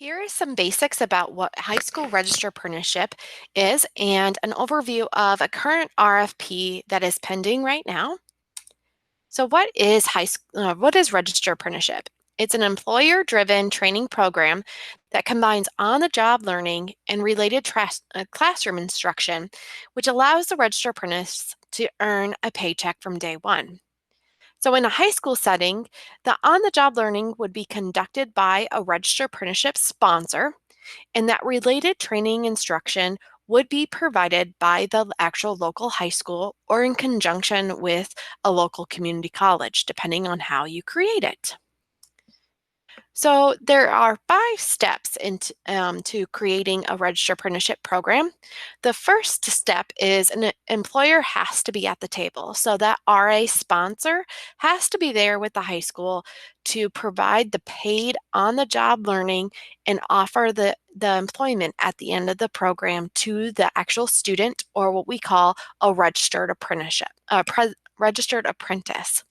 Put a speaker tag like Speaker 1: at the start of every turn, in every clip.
Speaker 1: Here is some basics about what high school register apprenticeship is and an overview of a current RFP that is pending right now. So what is register apprenticeship? It's an employer-driven training program that combines on-the-job learning and related classroom instruction, which allows the register apprentice to earn a paycheck from day one. So in a high school setting, the on-the-job learning would be conducted by a register apprenticeship sponsor, and that related training instruction would be provided by the actual local high school or in conjunction with a local community college, depending on how you create it. So there are 5 steps into to creating a registered apprenticeship program. The first step is an employer has to be at the table. So that RA sponsor has to be there with the high school to provide the paid on-the-job learning and offer the employment at the end of the program to the actual student, or what we call a registered apprenticeship, registered apprentice.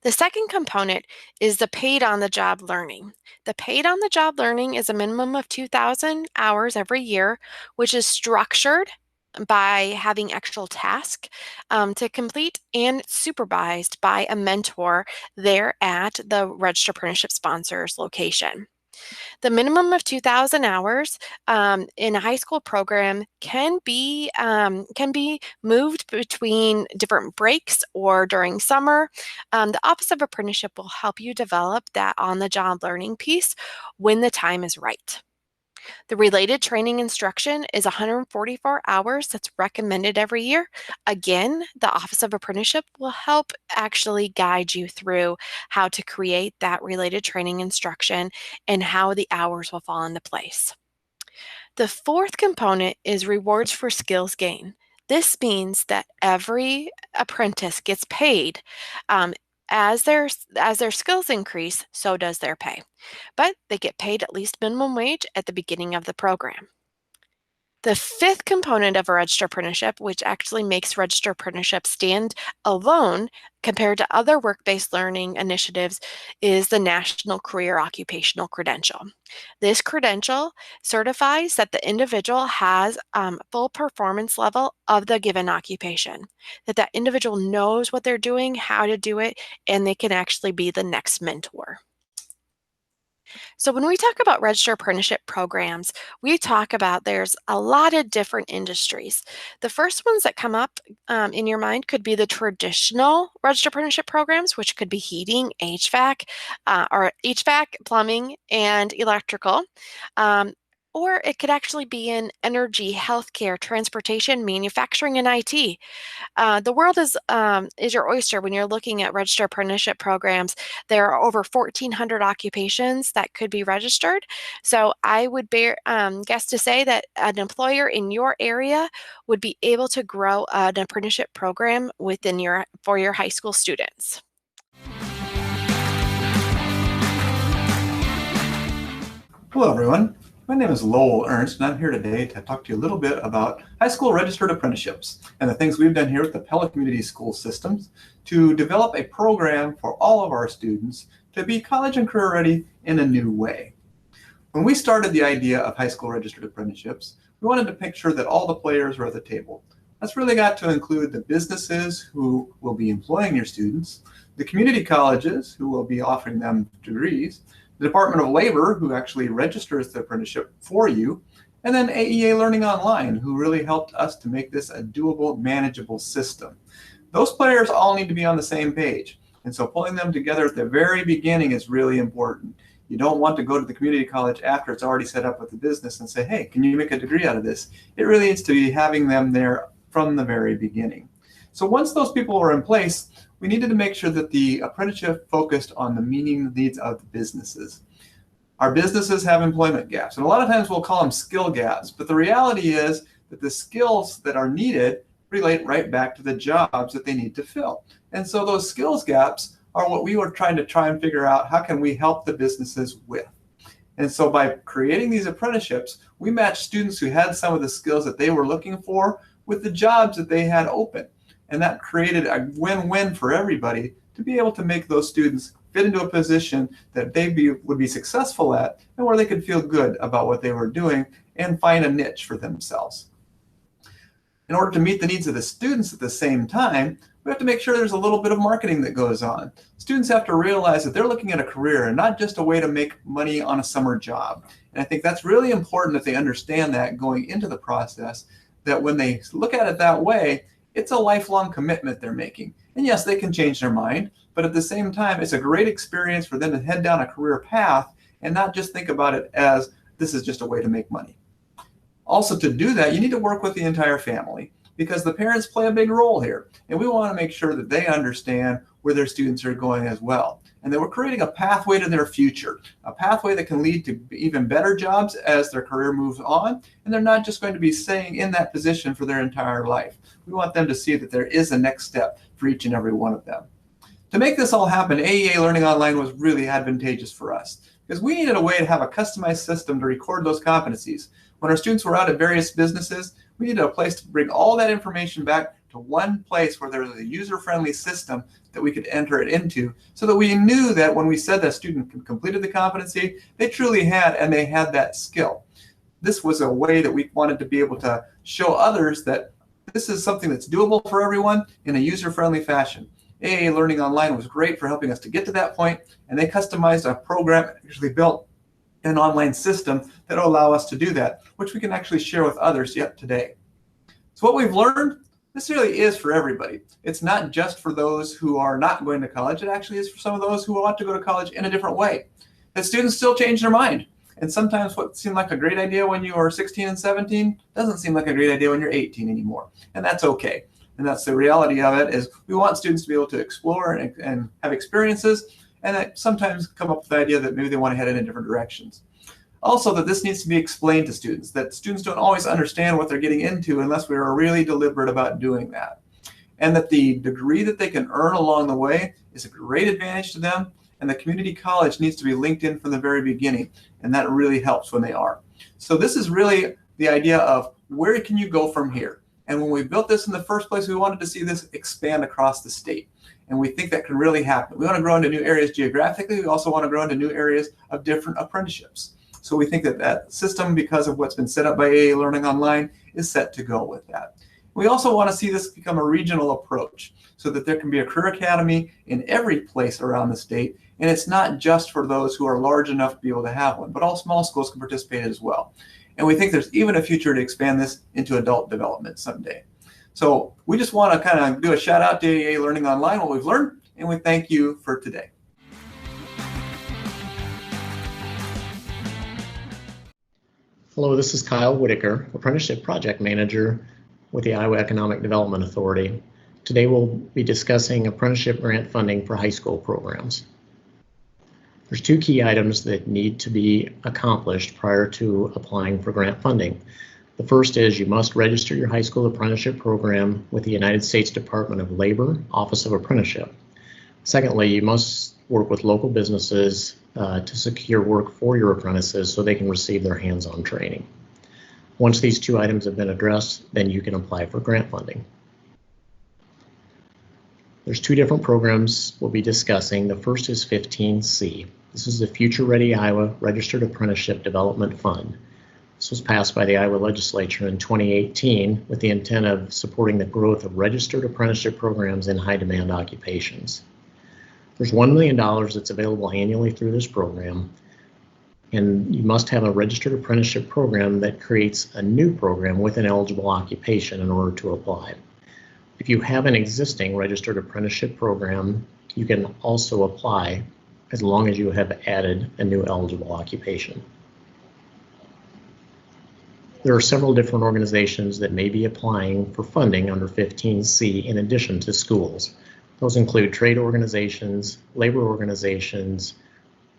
Speaker 1: The second component is the paid on-the-job learning. The paid on-the-job learning is a minimum of 2,000 hours every year, which is structured by having actual tasks to complete and supervised by a mentor there at the registered apprenticeship sponsor's location. The minimum of 2,000 hours in a high school program can be moved between different breaks or during summer. The Office of Apprenticeship will help you develop that on-the-job learning piece when the time is right. The related training instruction is 144 hours that's recommended every year. Again, the Office of Apprenticeship will help actually guide you through how to create that related training instruction and how the hours will fall into place. The fourth component is rewards for skills gain. This means that every apprentice gets paid as their skills increase, so does their pay. But they get paid at least minimum wage at the beginning of the program. The fifth component of a registered apprenticeship, which actually makes registered apprenticeship stand alone compared to other work-based learning initiatives, is the National Career Occupational Credential. This credential certifies that the individual has full performance level of the given occupation, that individual knows what they're doing, how to do it, and they can actually be the next mentor. So when we talk about registered apprenticeship programs, we talk about there's a lot of different industries. The first ones that come up in your mind could be the traditional registered apprenticeship programs, which could be heating, HVAC, plumbing, and electrical. Or it could actually be in energy, healthcare, transportation, manufacturing, and IT. The world is your oyster when you're looking at registered apprenticeship programs. There are over 1,400 occupations that could be registered. So I would guess to say that an employer in your area would be able to grow an apprenticeship program for your high school students.
Speaker 2: Hello everyone, my name is Lowell Ernst and I'm here today to talk to you a little bit about high school registered apprenticeships and the things we've done here with the Pella Community School Systems to develop a program for all of our students to be college and career ready in a new way. When we started the idea of high school registered apprenticeships, we wanted to make sure that all the players were at the table. That's really got to include the businesses who will be employing your students, the community colleges who will be offering them degrees, the Department of Labor, who actually registers the apprenticeship for you, and then AEA Learning Online, who really helped us to make this a doable, manageable system. Those players all need to be on the same page, and so pulling them together at the very beginning is really important. You don't want to go to the community college after it's already set up with the business and say, hey, can you make a degree out of this? It really needs to be having them there from the very beginning. So once those people are in place, we needed to make sure that the apprenticeship focused on the meeting needs of the businesses. Our businesses have employment gaps, and a lot of times we'll call them skill gaps, but the reality is that the skills that are needed relate right back to the jobs that they need to fill. And so those skills gaps are what we were trying to figure out, how can we help the businesses with? And so by creating these apprenticeships, we matched students who had some of the skills that they were looking for with the jobs that they had open. And that created a win-win for everybody to be able to make those students fit into a position that would be successful at, and where they could feel good about what they were doing and find a niche for themselves. In order to meet the needs of the students at the same time, we have to make sure there's a little bit of marketing that goes on. Students have to realize that they're looking at a career and not just a way to make money on a summer job. And I think that's really important that they understand that going into the process, that when they look at it that way, it's a lifelong commitment they're making. And yes, they can change their mind, but at the same time, it's a great experience for them to head down a career path and not just think about it as this is just a way to make money. Also, to do that, you need to work with the entire family, because the parents play a big role here. And we want to make sure that they understand where their students are going as well. And that we're creating a pathway to their future, a pathway that can lead to even better jobs as their career moves on. And they're not just going to be staying in that position for their entire life. We want them to see that there is a next step for each and every one of them. To make this all happen, AEA Learning Online was really advantageous for us, because we needed a way to have a customized system to record those competencies. When our students were out at various businesses, we needed a place to bring all that information back to one place where there was a user-friendly system that we could enter it into, so that we knew that when we said that student completed the competency, they truly had, and they had that skill. This was a way that we wanted to be able to show others that this is something that's doable for everyone in a user-friendly fashion. AEA Learning Online was great for helping us to get to that point, and they customized a program, actually built an online system that will allow us to do that, which we can actually share with others yet today. So what we've learned, this really is for everybody. It's not just for those who are not going to college. It actually is for some of those who want to go to college in a different way. That students still change their mind. And sometimes what seemed like a great idea when you are 16 and 17 doesn't seem like a great idea when you're 18 anymore. And that's okay. And that's the reality of it, is we want students to be able to explore and have experiences, and that sometimes come up with the idea that maybe they want to head in different directions. Also, that this needs to be explained to students, that students don't always understand what they're getting into unless we are really deliberate about doing that. And that the degree that they can earn along the way is a great advantage to them, and the community college needs to be linked in from the very beginning, and that really helps when they are. So this is really the idea of where can you go from here? And when we built this in the first place, we wanted to see this expand across the state. And we think that can really happen. We want to grow into new areas geographically. We also want to grow into new areas of different apprenticeships. So we think that that system, because of what's been set up by AEA Learning Online, is set to go with that. We also want to see this become a regional approach, so that there can be a career academy in every place around the state. And it's not just for those who are large enough to be able to have one, but all small schools can participate as well. And we think there's even a future to expand this into adult development someday. So we just want to kind of do a shout out to AEA Learning Online, what we've learned, and we thank you for today.
Speaker 3: Hello, this is Kyle Whitaker, Apprenticeship Project Manager with the Iowa Economic Development Authority. Today we'll be discussing apprenticeship grant funding for high school programs. There's two key items that need to be accomplished prior to applying for grant funding. The first is you must register your high school apprenticeship program with the United States Department of Labor, Office of Apprenticeship. Secondly, you must work with local businesses to secure work for your apprentices so they can receive their hands-on training. Once these two items have been addressed, then you can apply for grant funding. There's two different programs we'll be discussing. The first is 15C. This is the Future Ready Iowa Registered Apprenticeship Development Fund. This was passed by the Iowa legislature in 2018 with the intent of supporting the growth of registered apprenticeship programs in high demand occupations. There's $1 million that's available annually through this program, and you must have a registered apprenticeship program that creates a new program with an eligible occupation in order to apply. If you have an existing registered apprenticeship program, you can also apply as long as you have added a new eligible occupation. There are several different organizations that may be applying for funding under 15C in addition to schools. Those include trade organizations, labor organizations,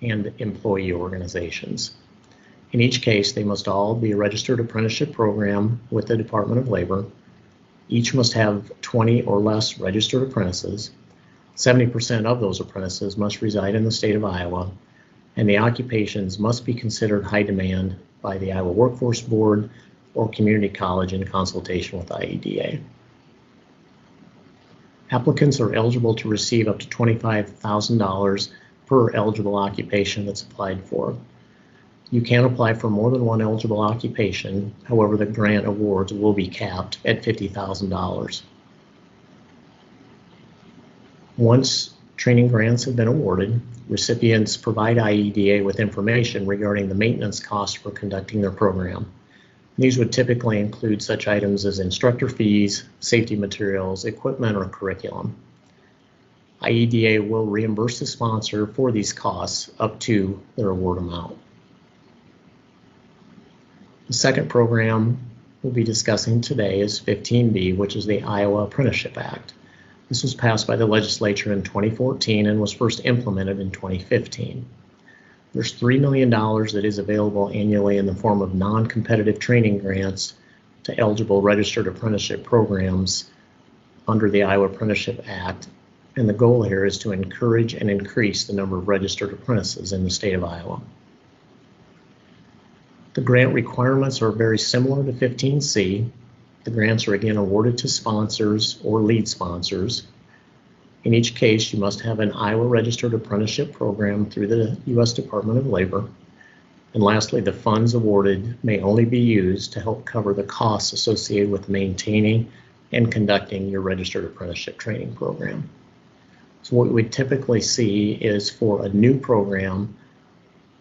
Speaker 3: and employee organizations. In each case, they must all be a registered apprenticeship program with the Department of Labor. Each must have 20 or less registered apprentices. 70% of those apprentices must reside in the state of Iowa, and the occupations must be considered high demand by the Iowa Workforce Board or community college in consultation with IEDA. Applicants are eligible to receive up to $25,000 per eligible occupation that's applied for. You can apply for more than one eligible occupation. However, the grant awards will be capped at $50,000. Once training grants have been awarded, recipients provide IEDA with information regarding the maintenance costs for conducting their program. These would typically include such items as instructor fees, safety materials, equipment, or curriculum. IEDA will reimburse the sponsor for these costs up to their award amount. The second program we'll be discussing today is 15B, which is the Iowa Apprenticeship Act. This was passed by the legislature in 2014 and was first implemented in 2015. There's $3 million that is available annually in the form of non-competitive training grants to eligible registered apprenticeship programs under the Iowa Apprenticeship Act. And the goal here is to encourage and increase the number of registered apprentices in the state of Iowa. The grant requirements are very similar to 15C. The grants are again awarded to sponsors or lead sponsors. In each case, you must have an Iowa Registered Apprenticeship program through the U.S. Department of Labor. And lastly, the funds awarded may only be used to help cover the costs associated with maintaining and conducting your registered apprenticeship training program. So what we typically see is for a new program,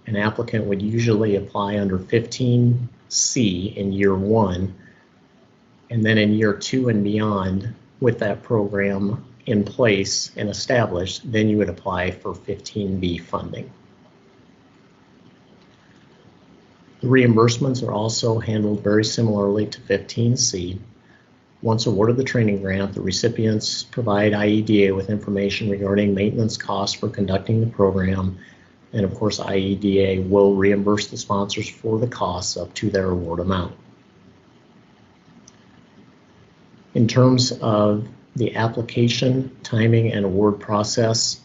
Speaker 3: an applicant would usually apply under 15C in year one, and then in year two and beyond, with that program in place and established, then you would apply for 15B funding. The reimbursements are also handled very similarly to 15C. Once awarded the training grant, the recipients provide IEDA with information regarding maintenance costs for conducting the program, and of course IEDA will reimburse the sponsors for the costs up to their award amount. In terms of the application, timing, and award process,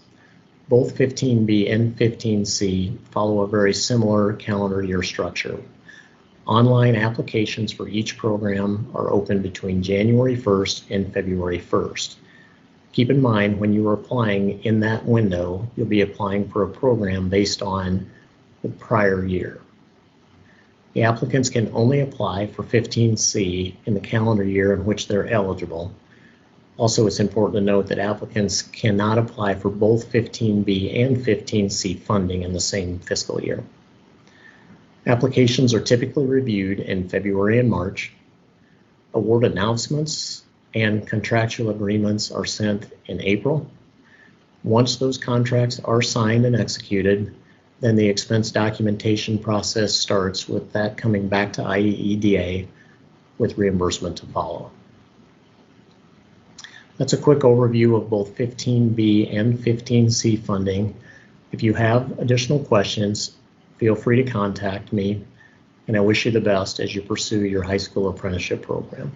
Speaker 3: both 15B and 15C follow a very similar calendar year structure. Online applications for each program are open between January 1st and February 1st. Keep in mind, when you are applying in that window, you'll be applying for a program based on the prior year. The applicants can only apply for 15C in the calendar year in which they're eligible. Also, it's important to note that applicants cannot apply for both 15B and 15C funding in the same fiscal year. Applications are typically reviewed in February and March. Award announcements and contractual agreements are sent in April. Once those contracts are signed and executed, then the expense documentation process starts, with that coming back to IEDA with reimbursement to follow. That's a quick overview of both 15B and 15C funding. If you have additional questions, feel free to contact me, and I wish you the best as you pursue your high school apprenticeship program.